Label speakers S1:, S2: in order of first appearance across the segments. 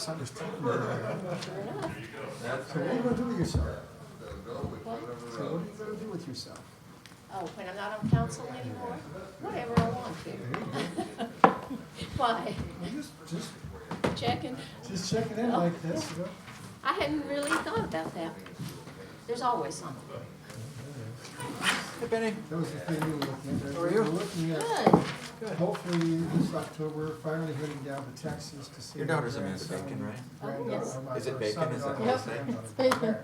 S1: misunderstanding. So what are you gonna do with yourself? So what are you gonna do with yourself?
S2: Oh, when I'm not on council anymore? Whatever I want to. Why?
S1: Well, just
S2: Checking?
S1: checking in like this, you know?
S2: I hadn't really thought about that. There's always something.
S3: Hey, Benny.
S1: That was the thing we were looking at.
S3: How are you?
S1: We're looking at
S2: Good.
S1: hopefully this October, finally heading down to Texas to see.
S3: Your
S1: my
S3: daughter's Amanda
S1: grandson.
S3: Bacon, right?
S2: Oh, yes.
S3: Is it Bacon? Is that
S1: what
S3: what it's saying?
S2: It's Bacon.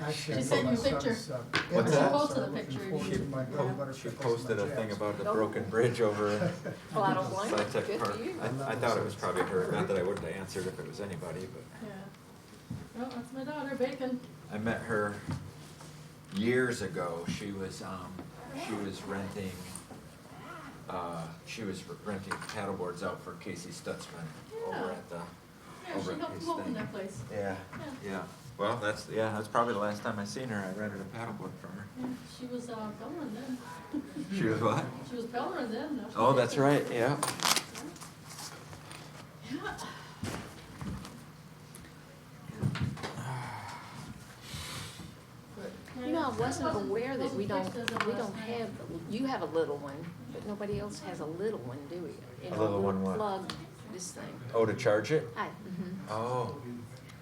S1: Actually,
S4: She
S1: I
S4: sent
S1: know
S4: you
S1: my
S4: a picture.
S1: son's,
S3: What's
S1: yeah,
S3: that?
S1: so
S4: Posted a
S1: I'm looking
S4: picture.
S1: forward to my daughter
S3: She
S1: placing
S3: posted
S1: my
S3: a thing
S1: jazz.
S3: about the broken bridge over
S2: Well, I don't blame you.
S3: Sci-Tech
S2: Good
S3: Park.
S2: for you.
S3: I thought it was probably her, not that I wouldn't have answered if it was anybody, but
S4: Yeah. Oh, that's my daughter, Bacon.
S3: I met her years ago. She was renting paddleboards out for Casey Stutzman over at the,
S4: Yeah,
S3: over
S4: she
S3: at
S4: helped
S3: his
S4: him open
S3: thing.
S4: that place.
S3: Yeah, yeah. Well, that's probably the last time I seen her. I rented a paddleboard from her.
S4: Yeah, she was peddling then.
S3: She was what?
S4: She was peddling then. Now she's
S3: Oh, that's
S4: baking.
S3: right, yeah.
S4: Yeah.
S2: You know, I wasn't aware that we don't have, you have a little one, but nobody else has a little one, do we?
S3: A little one what?
S2: Plug this thing.
S3: Oh, to charge it? Oh,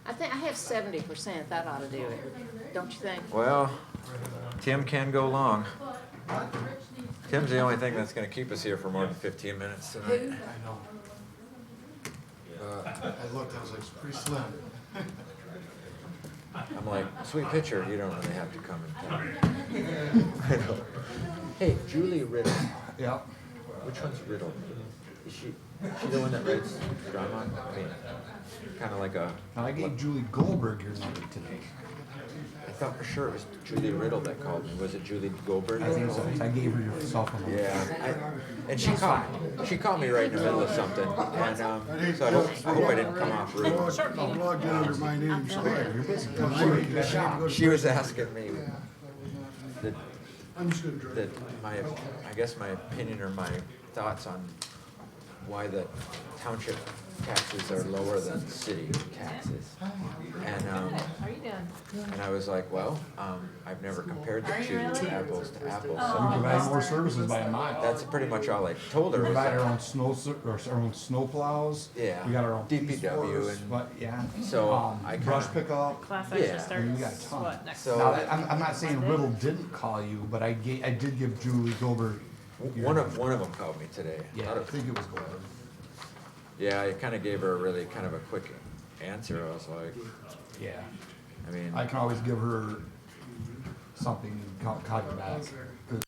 S2: I think I have 70%, that ought to do it, don't you think?
S3: well, Tim can go long. Tim's the only thing that's gonna keep us here for more than 15 minutes tonight.
S2: Who?
S5: I looked, I was like, it's pretty slim.
S3: I'm like, sweet pitcher, you don't really have to come and tell. I know. Hey, Julie Riddle.
S1: Yeah.
S3: Which one's Riddle? Is she the one that writes drama? I mean, kind of like a.
S5: I gave Julie Goldberg your number today.
S3: I thought for sure it was Julie Riddle that called me. Was it Julie Goldberg?
S5: I think so. I gave her your cell phone number.
S3: Yeah, and she called me right in the middle of something, and so I hope I didn't come off rude.
S1: I'm logged in under my name, so
S5: You're busy.
S3: She was asking me that,
S1: I'm just gonna drive.
S3: I guess my opinion or my thoughts on why the township taxes are lower than city taxes. And,
S4: How are you doing?
S3: and I was like, well, I've never compared the two apples to apples.
S5: We
S3: So
S5: provide more services by a mile.
S3: that's pretty much all I told her.
S5: We
S3: was
S5: provide
S3: that-
S5: our own our own snow plows.
S3: Yeah.
S5: We got our own police
S3: DPW
S5: force,
S3: and-
S5: but yeah.
S3: So, I
S5: brush
S3: kinda-
S5: pickup.
S4: Class
S3: Yeah.
S4: actually starts,
S5: We got a ton.
S4: what, next?
S3: So-
S5: Now, I'm not saying Riddle didn't call you, but I did give Julie Goldberg. your
S3: One of
S5: number.
S3: them called me today.
S5: Yeah, I think it was Goldberg.
S3: Yeah, I kind of gave her a really kind of a quick answer. I was like,
S5: Yeah.
S3: I mean,
S5: I can always give her something, call you back. 'Cause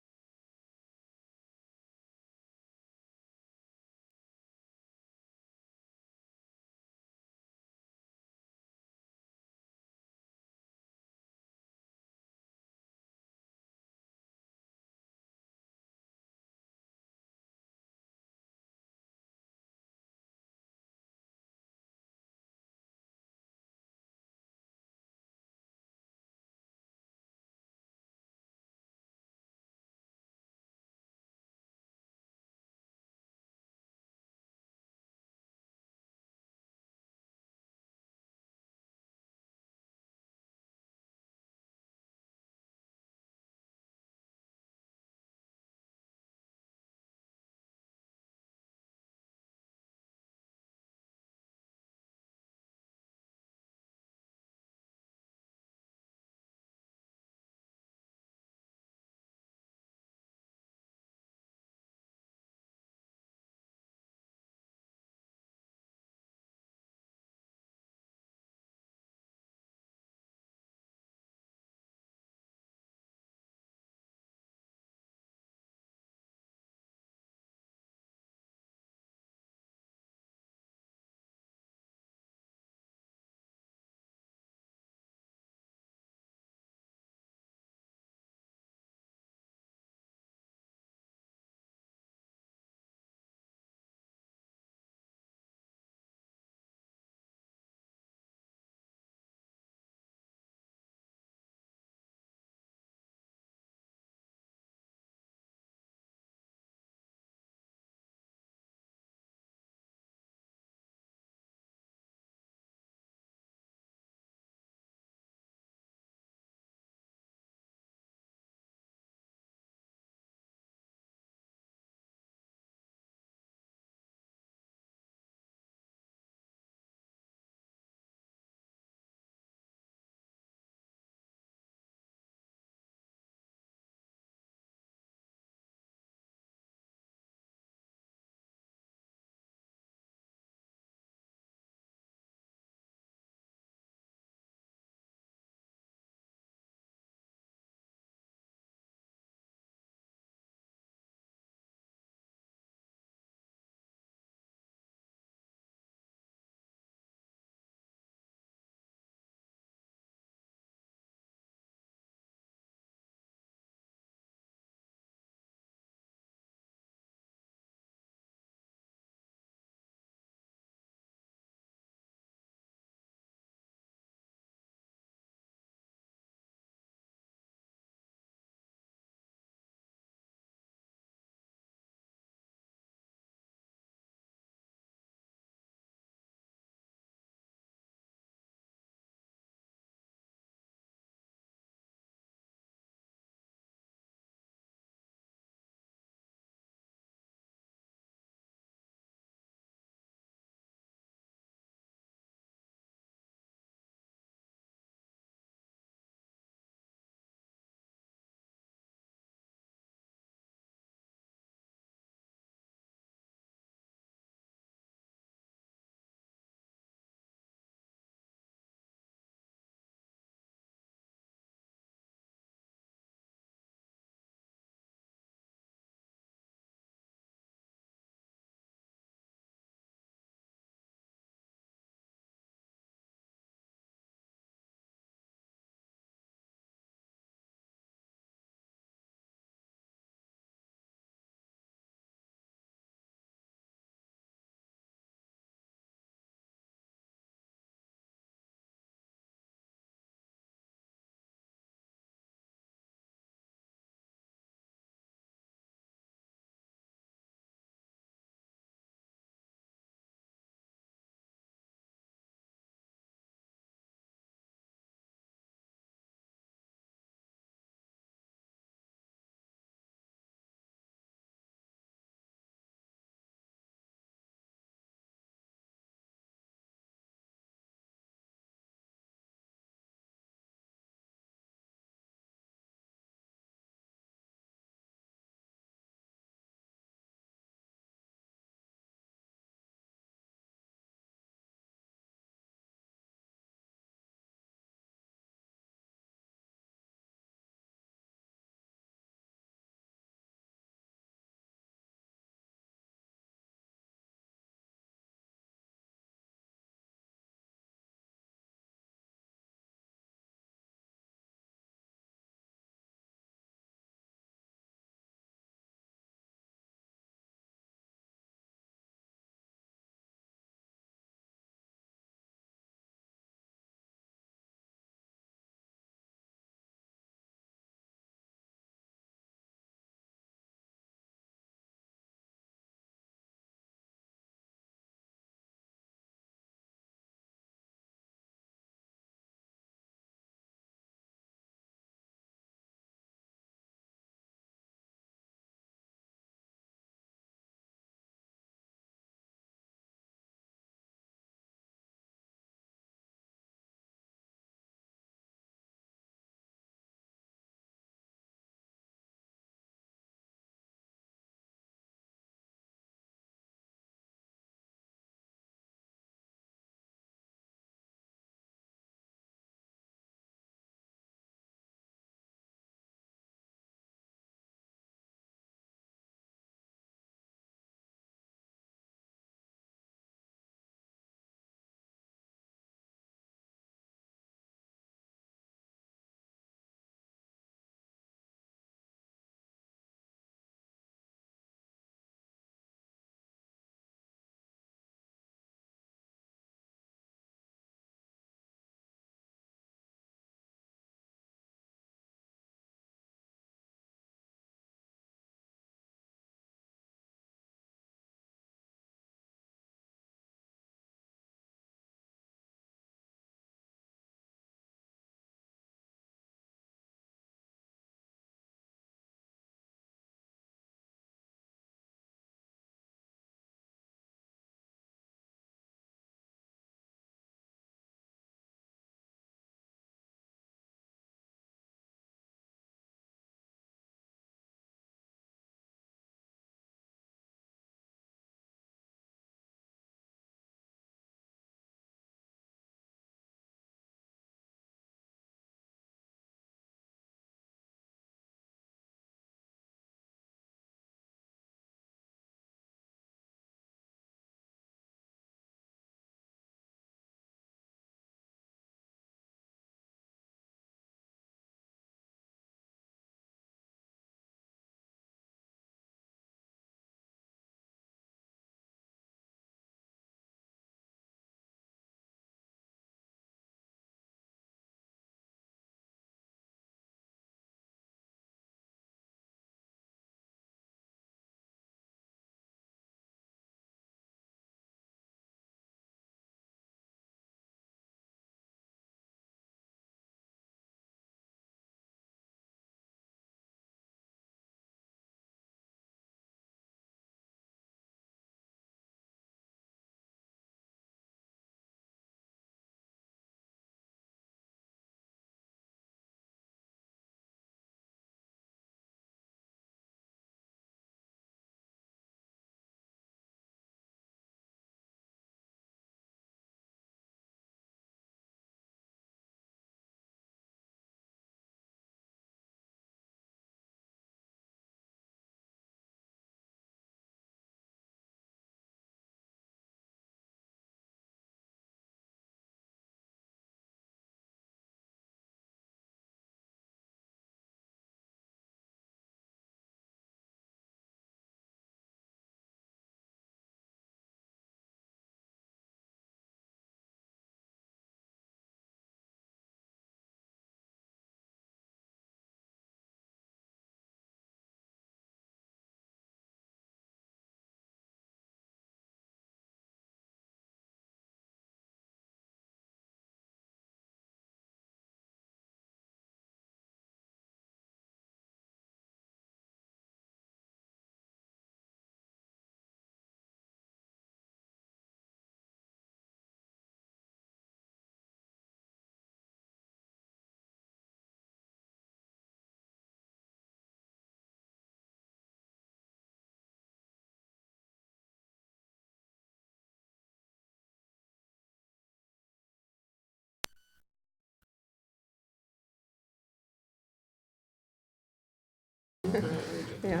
S6: Yeah,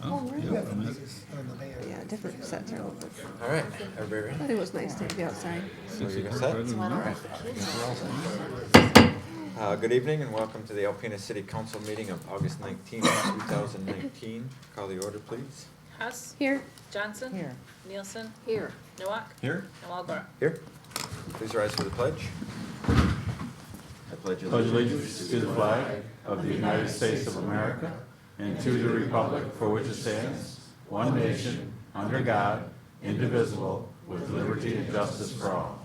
S2: Oh, really?
S6: yeah, different sets are open.
S3: All right, everybody ready?
S6: But it was nice to be outside.
S3: So you guys set?
S2: Why
S3: All
S2: don't
S3: right.
S2: the kids
S3: Good evening and welcome to the Alpena City Council meeting of August 19th, 2019. Call the order, please.
S7: Hess,
S6: Here,
S7: Johnson.
S2: Here.
S7: Nielsen,
S2: Here.
S7: Nowak,
S3: Here.
S7: and Walagora.
S3: Here. Please rise for the pledge. I pledge
S8: Allegiance to the flag of the United States of America and to the republic for which it stands, one nation, under God, indivisible, with liberty and justice for all.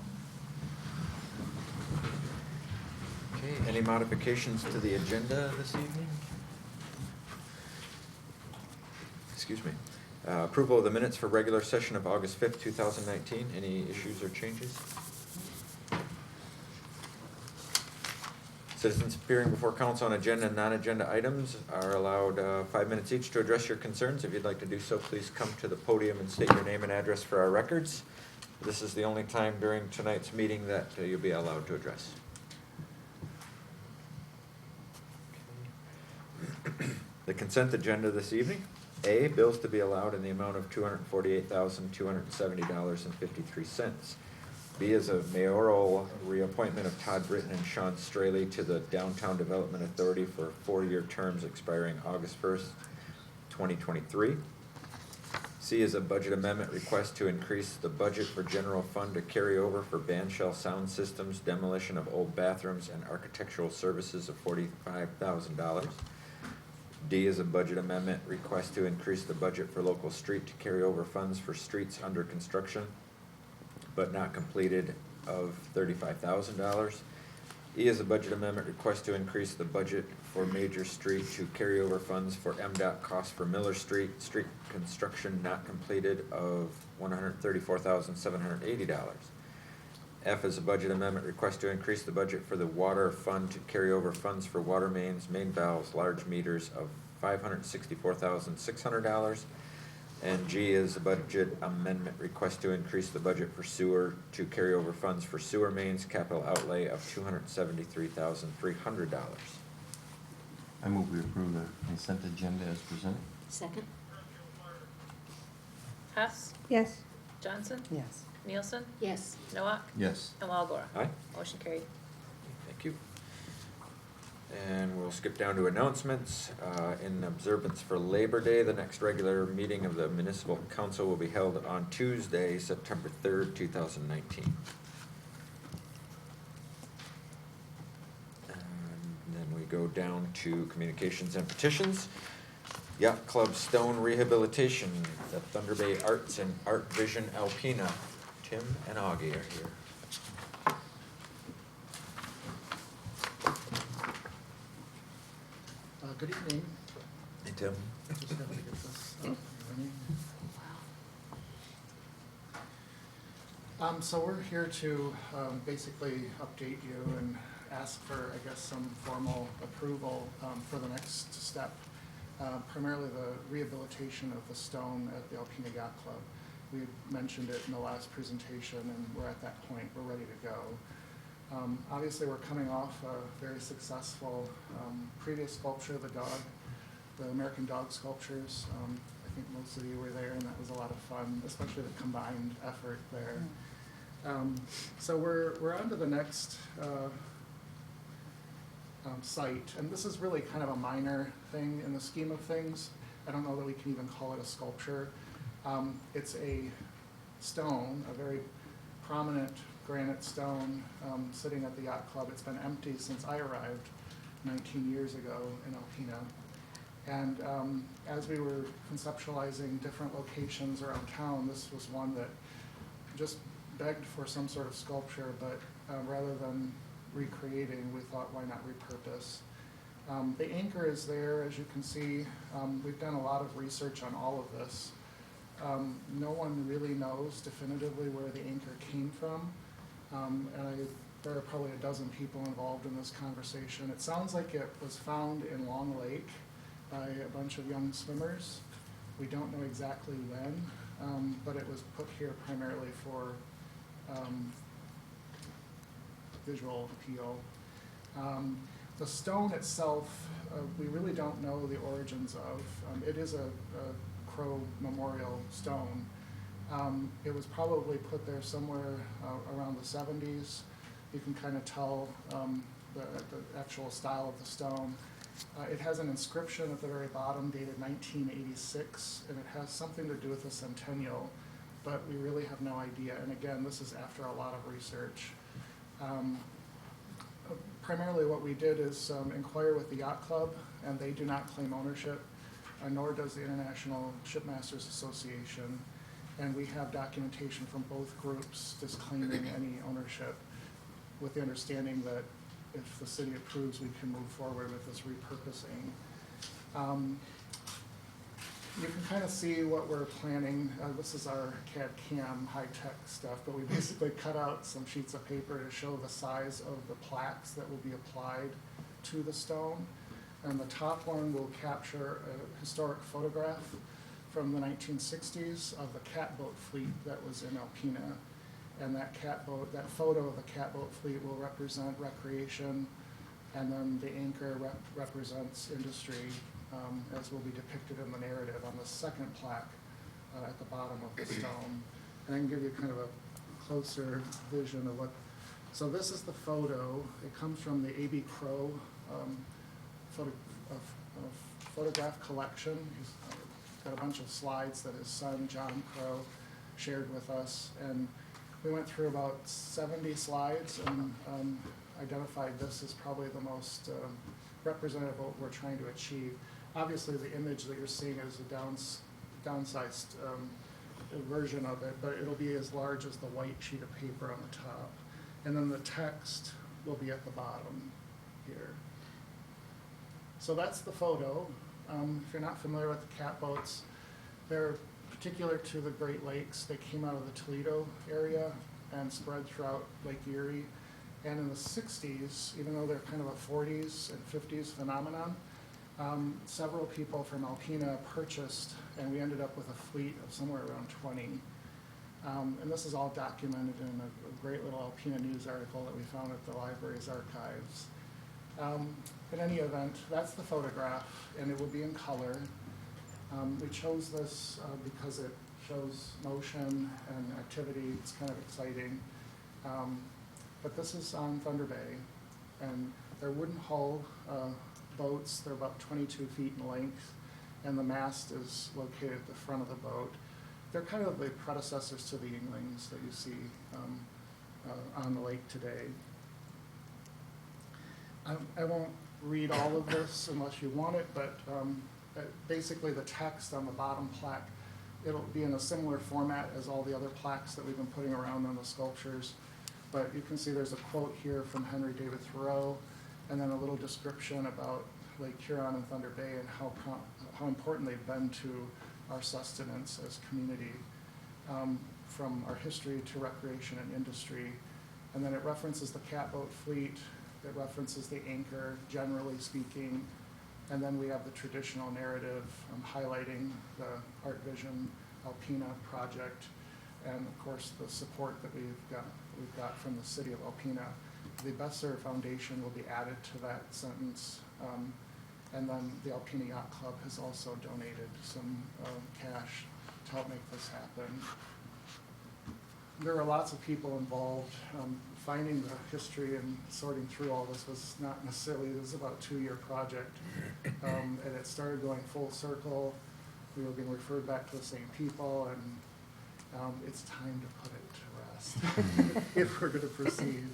S3: Okay, any modifications to the agenda this evening? Excuse me. Approval of the minutes for regular session of August 5th, 2019. Any issues or changes? Citizens appearing before council on agenda and non-agenda items are allowed 5 minutes each to address your concerns. If you'd like to do so, please come to the podium and state your name and address for our records. This is the only time during tonight's meeting that you'll be allowed to address. The consent agenda this evening. A, bills to be allowed in the amount of $248,270.53. B is a mayoral reappointment of Todd, Britton, and Shawn Straley to the Downtown Development Authority for 4-year terms expiring August 1st, 2023. C is a budget amendment request to increase the budget for general fund to carry over for Bandshell sound systems, demolition of old bathrooms, and architectural services of $45,000. D is a budget amendment request to increase the budget for local street to carry over funds for streets under construction but not completed of $35,000. E is a budget amendment request to increase the budget for major street to carry over funds for MDOT costs for Miller Street construction not completed of $134,780. F is a budget amendment request to increase the budget for the water fund to carry over funds for water mains, main valves, large meters of $564,600. And G is a budget amendment request to increase the budget for sewer to carry over funds for sewer mains, capital outlay of $273,300.
S1: I move we approve the consent agenda as presented.
S2: Second?
S7: Hess,
S6: yes.
S7: Johnson,
S6: Yes.
S7: Nielsen,
S2: Yes.
S7: Nowak,
S1: Yes.
S7: and Walagora.
S3: Aye.
S7: Motion carried.
S3: Thank you. And we'll skip down to announcements. In observance for Labor Day, the next regular meeting of the Municipal Council will be held on Tuesday, September 3rd, 2019. And then we go down to communications and petitions. Yacht Club Stone Rehabilitation, the Thunder Bay Arts and Art Vision Alpena. Tim and Augie are here.
S9: Good evening.
S3: Hey, Tim.
S9: Just have to get this up and running. So we're here to basically update you and ask for, I guess, some formal approval for the next step, primarily the rehabilitation of the stone at the Alpena Yacht Club. We mentioned it in the last presentation, and we're at that point. We're ready to go. Obviously, we're coming off a very successful previous sculpture, the American dog sculptures. I think most of you were there, and that was a lot of fun, especially the combined effort there. So we're on to the next site, and this is really kind of a minor thing in the scheme of things. I don't know that we can even call it a sculpture. It's a stone, a very prominent granite stone sitting at the Yacht Club. It's been empty since I arrived 19 years ago in Alpena. And as we were conceptualizing different locations around town, this was one that just begged for some sort of sculpture, but rather than recreating, we thought, why not repurpose? The anchor is there, as you can see. We've done a lot of research on all of this. No one really knows definitively where the anchor came from. There are probably a dozen people involved in this conversation. It sounds like it was found in Long Lake by a bunch of young swimmers. We don't know exactly when, but it was put here primarily for visual appeal. The stone itself, we really don't know the origins of. It is a Crow memorial stone. It was probably put there somewhere around the 70s. You can kind of tell the actual style of the stone. It has an inscription at the very bottom dated 1986, and it has something to do with the centennial, but we really have no idea. And again, this is after a lot of research. Primarily what we did is inquire with the Yacht Club, and they do not claim ownership, nor does the International Shipmasters Association. And we have documentation from both groups disclaiming any ownership, with the understanding that if the city approves, we can move forward with this repurposing. You can kind of see what we're planning. This is our CAD/CAM high-tech stuff, but we basically cut out some sheets of paper to show the size of the plaques that will be applied to the stone. And the top one will capture a historic photograph from the 1960s of the catboat fleet that was in Alpena. And that photo of the catboat fleet will represent recreation, and then the anchor represents industry, as will be depicted in the narrative on the second plaque at the bottom of the stone. And I can give you kind of a closer vision of what. So this is the photo. It comes from the A.B. Crow photograph collection. He's got a bunch of slides that his son, John Crow, shared with us. And we went through about 70 slides and identified this as probably the most representative of what we're trying to achieve. Obviously, the image that you're seeing is a downsized version of it, but it'll be as large as the white sheet of paper on the top. And then the text will be at the bottom here. So that's the photo. If you're not familiar with the catboats, they're particular to the Great Lakes. They came out of the Toledo area and spread throughout Lake Erie. And in the 60s, even though they're kind of a 40s and 50s phenomenon, several people from Alpena purchased, and we ended up with a fleet of somewhere around 20. And this is all documented in a great little Alpena news article that we found at the library's archives. In any event, that's the photograph, and it will be in color. We chose this because it shows motion and activity. It's kind of exciting. But this is on Thunder Bay, and they're wooden hull boats. They're about 22 feet in length, and the mast is located at the front of the boat. They're kind of the predecessors to the Yinglings that you see on the lake today. I won't read all of this unless you want it, but basically the text on the bottom plaque, it'll be in a similar format as all the other plaques that we've been putting around on the sculptures. But you can see there's a quote here from Henry David Thoreau, and then a little description about Lake Huron and Thunder Bay and how important they've been to our sustenance as community, from our history to recreation and industry. And then it references the catboat fleet, it references the anchor, generally speaking, and then we have the traditional narrative highlighting the Art Vision Alpena project, and of course the support that we've got from the city of Alpena. The Besser Foundation will be added to that sentence, and then the Alpena Yacht Club has also donated some cash to help make this happen. There are lots of people involved. Finding the history and sorting through all this was not necessarily, this is about a 2-year project, and it started going full circle. We were being referred back to the same people, and it's time to put it to rest if we're going to proceed.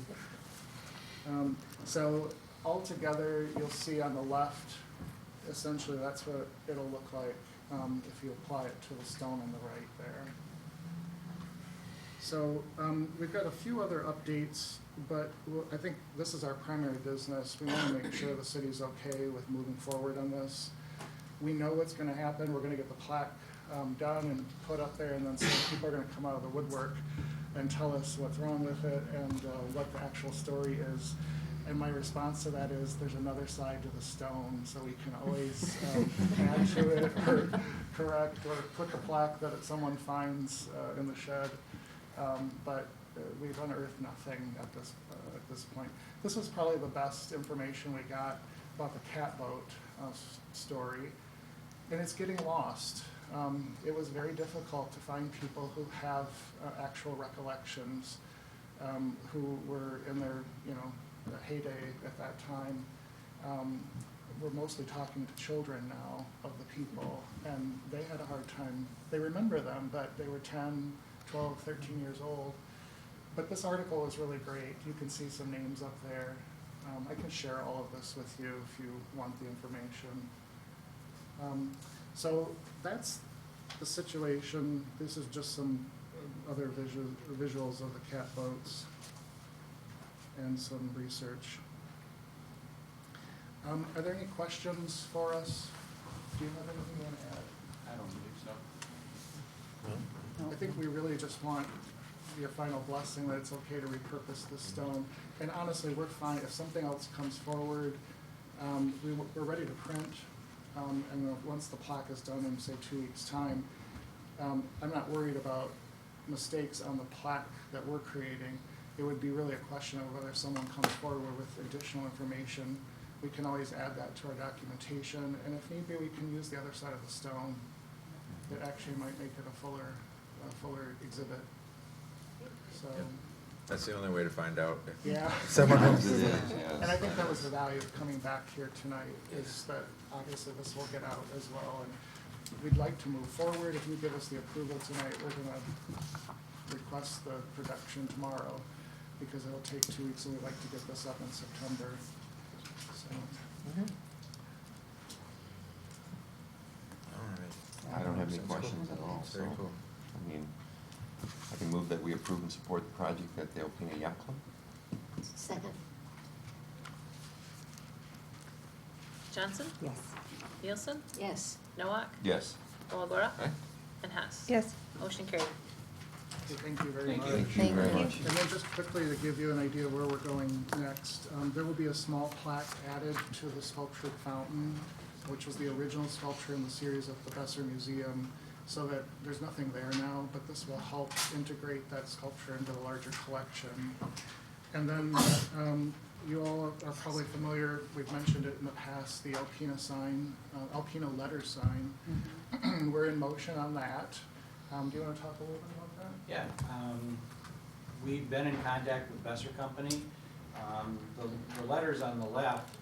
S9: So altogether, you'll see on the left, essentially that's what it'll look like if you apply it to the stone on the right there. So we've got a few other updates, but I think this is our primary business. We want to make sure the city's okay with moving forward on this. We know what's going to happen. We're going to get the plaque done and put up there, and then some people are going to come out of the woodwork and tell us what's wrong with it and what the actual story is. And my response to that is there's another side to the stone, so we can always add to it or correct or put the plaque that someone finds in the shed. But we've unearthed nothing at this point. This was probably the best information we got about the catboat story, and it's getting lost. It was very difficult to find people who have actual recollections, who were in their, the heyday at that time. We're mostly talking to children now of the people, and they had a hard time. They remember them, but they were 10, 12, 13 years old. But this article is really great. You can see some names up there. I can share all of this with you if you want the information. So that's the situation. This is just some other visuals of the catboats and some research. Are there any questions for us? Do you have anything you want to add?
S8: I don't believe so.
S9: I think we really just want your final blessing that it's okay to repurpose this stone. And honestly, we're fine. If something else comes forward, we're ready to print. And once the plaque is done in, say, 2 weeks' time, I'm not worried about mistakes on the plaque that we're creating. It would be really a question of whether someone comes forward with additional information. We can always add that to our documentation, and if need be, we can use the other side of the stone. It actually might make it a fuller exhibit. So,
S3: That's the only way to find out. If
S9: yeah.
S3: someone else
S1: It
S3: is.
S1: is, yes.
S9: And I think that was the value of coming back here tonight, is that obviously this will get out as well, and we'd like to move forward. If you give us the approval tonight, we're gonna request the production tomorrow, because it'll take 2 weeks, and we'd like to get this up in September. So,
S3: All right.
S1: I don't have any
S3: Sounds cool.
S1: questions at all, so,
S3: Very cool.
S1: I mean, I can move that we approve and support the project at the Alpena Yacht Club.
S2: Second.
S7: Johnson?
S6: Yes.
S7: Nielsen?
S2: Yes.
S7: Nowak?
S1: Yes.
S7: Walagora?
S3: Aye.
S7: And Hess?
S6: Yes.
S7: Motion carried.
S9: okay, thank you very much.
S1: Thank you very much.
S9: And then just quickly to give you an idea where we're going next, there will be a small plaque added to the sculptured fountain, which was the original sculpture in the series at the Besser Museum, so that there's nothing there now, but this will help integrate that sculpture into the larger collection. And then you all are probably familiar, we've mentioned it in the past, the Alpena sign, Alpena letter sign. We're in motion on that. Do you want to talk a little bit about that?
S10: Yeah, we've been in contact with Besser Company. The letters on the left,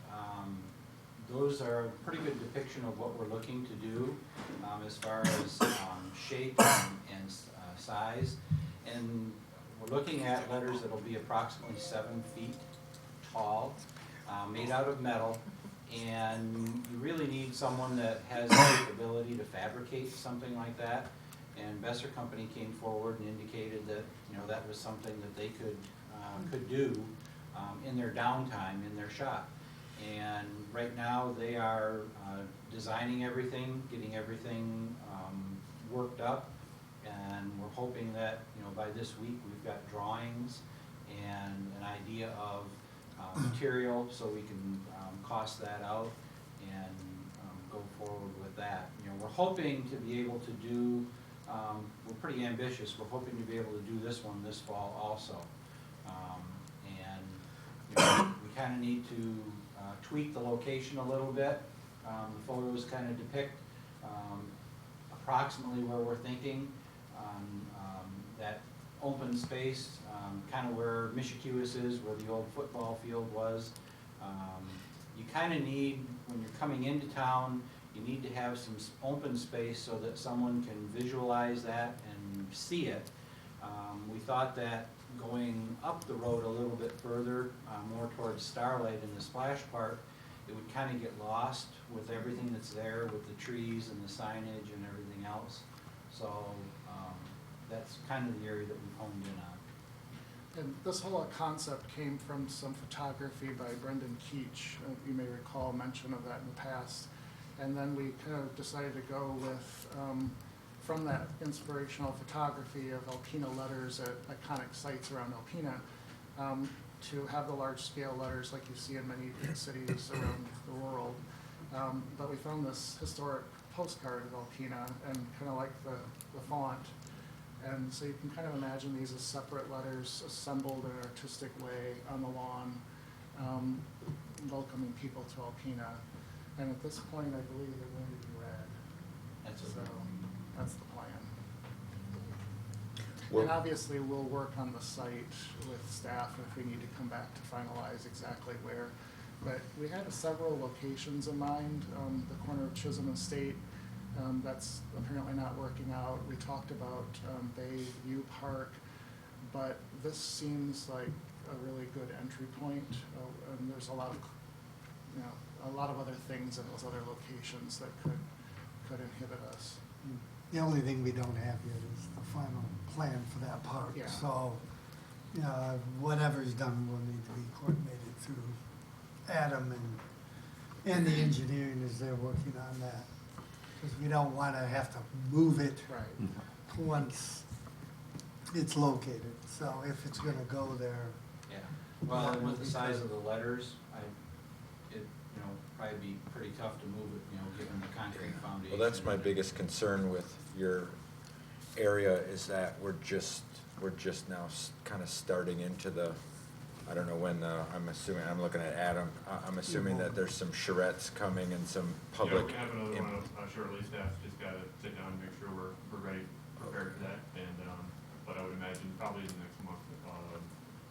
S10: those are a pretty good depiction of what we're looking to do as far as shape and size. And we're looking at letters that'll be approximately 7 feet tall, made out of metal. And you really need someone that has the capability to fabricate something like that. And Besser Company came forward and indicated that, that was something that they could do in their downtime, in their shop. And right now, they are designing everything, getting everything worked up. And we're hoping that, by this week, we've got drawings and an idea of material, so we can cost that out and go forward with that. We're hoping to be able to do, we're pretty ambitious, we're hoping to be able to do this one this fall also. We kind of need to tweak the location a little bit. The photos kind of depict approximately where we're thinking, that open space, kind of where Michikiwis is, where the old football field was. You kind of need, when you're coming into town, you need to have some open space so that someone can visualize that and see it. We thought that going up the road a little bit further, more towards Starlight and the splash park, it would kind of get lost with everything that's there, with the trees and the signage and everything else. So that's kind of the area that we've honed in on.
S9: And this whole concept came from some photography by Brendan Keach. You may recall mention of that in the past. And then we kind of decided to go with, from that inspirational photography of Alpena letters at iconic sites around Alpena, to have the large scale letters like you see in many big cities around the world. But we found this historic postcard of Alpena and kind of like the font. And so you can kind of imagine these as separate letters assembled in an artistic way on the lawn, welcoming people to Alpena. And at this point, I believe they're going to be red.
S10: That's
S9: So that's the plan.
S3: Well-
S9: And obviously, we'll work on the site with staff if we need to come back to finalize exactly where. But we had several locations in mind, the corner of Chisholm and State, that's apparently not working out. We talked about Bay View Park, but this seems like a really good entry point. And there's a lot of, a lot of other things in those other locations that could inhibit us.
S11: The only thing we don't have yet is the final plan for that park.
S9: Yeah.
S11: So, whatever's done will need to be coordinated through Adam and the engineering as they're working on that. Because we don't want to have to move it
S9: Right.
S11: once it's located. So if it's going to go there,
S10: Yeah, well, and with the size of the letters, probably be pretty tough to move it, given the concrete foundation.
S3: Well, that's my biggest concern with your area is that we're just now kind of starting into the, I don't know when I'm looking at Adam, I'm assuming that there's some charrettes coming and some public.
S12: Yeah, we have another one, shortly, staff's just gotta sit down and make sure we're ready, prepared for that, and, but I would imagine probably in the next month,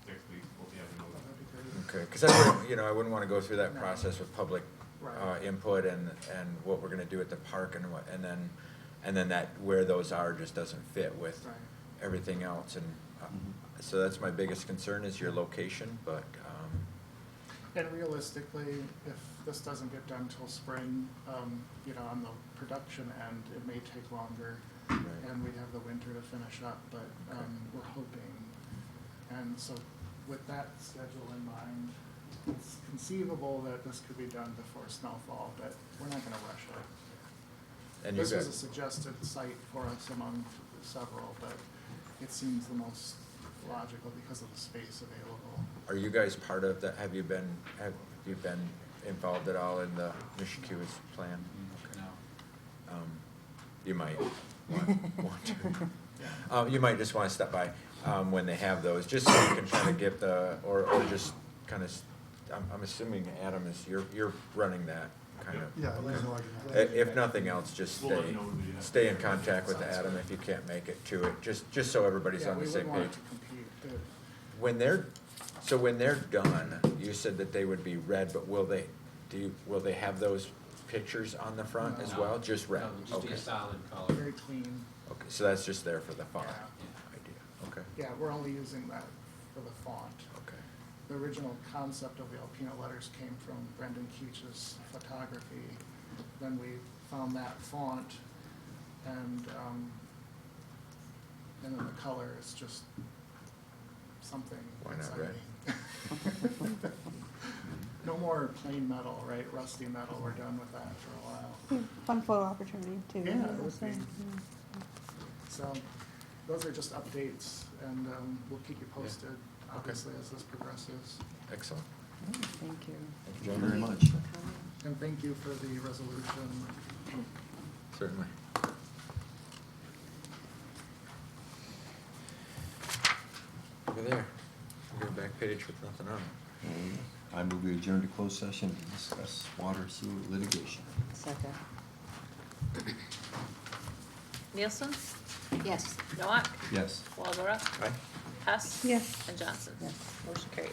S12: 6 weeks, we'll be having another.
S9: That'd be great.
S3: Okay, because I wouldn't want to go through that process with public
S9: Right.
S3: input and what we're gonna do at the park and then that, where those are just doesn't fit with
S9: Right.
S3: everything else, and so that's my biggest concern is your location, but,
S9: And realistically, if this doesn't get done till spring, on the production end, it may take longer.
S3: Right.
S9: And we'd have the winter to finish up, but, we're hoping. And so with that schedule in mind, it's conceivable that this could be done before snowfall, but we're not gonna rush it.
S3: and you
S9: This was a
S3: guys,
S9: suggested site for us among several, but it seems the most logical because of the space available.
S3: are you guys part of that, have you been involved at all in the Nishikiwa's plan? Okay.
S10: No.
S3: You might want to. You might just want to stop by when they have those, just so you can kind of get or just kind of, I'm assuming Adam you're running that kind of.
S11: yeah, he's organized.
S3: If nothing else, just
S12: We'll let you know when we have
S3: stay in contact with Adam if you can't make it to it, just so everybody's on the same
S9: Yeah, we
S3: page.
S9: wouldn't want it to compete.
S3: When they're done, you said that they would be red, but will they have those pictures on the front as well, just red?
S10: No, just be
S3: Okay.
S10: a solid color.
S9: Very clean.
S3: Okay, so that's just there for the font
S9: Yeah.
S3: idea, okay,
S9: Yeah, we're only using that for the font.
S3: okay.
S9: The original concept of the Alpena letters came from Brendan Keach's photography. Then we found that font, and then the color is just something
S3: Why not
S9: exciting. No more plain metal, right? Rusty metal. We're done with that for a while.
S6: Fun photo opportunity too.
S9: Yeah, it would
S6: So,
S9: be.
S6: yeah.
S9: So those are just updates, and we'll keep you posted, obviously, as this progresses.
S3: Excellent.
S6: Thank you.
S3: Thank you, John.
S5: Very much.
S9: And thank you for the resolution.
S3: Certainly. Over there, you got a back page with nothing on it.
S1: I move we adjourn to closed session to discuss water sewer litigation.
S6: Second.
S7: Nielsen,
S2: Yes.
S7: Noak,
S1: Yes.
S7: Walagora,
S3: Aye.
S7: Hess.
S6: Yes.
S7: And Johnson.
S6: Yes.
S7: Motion carried.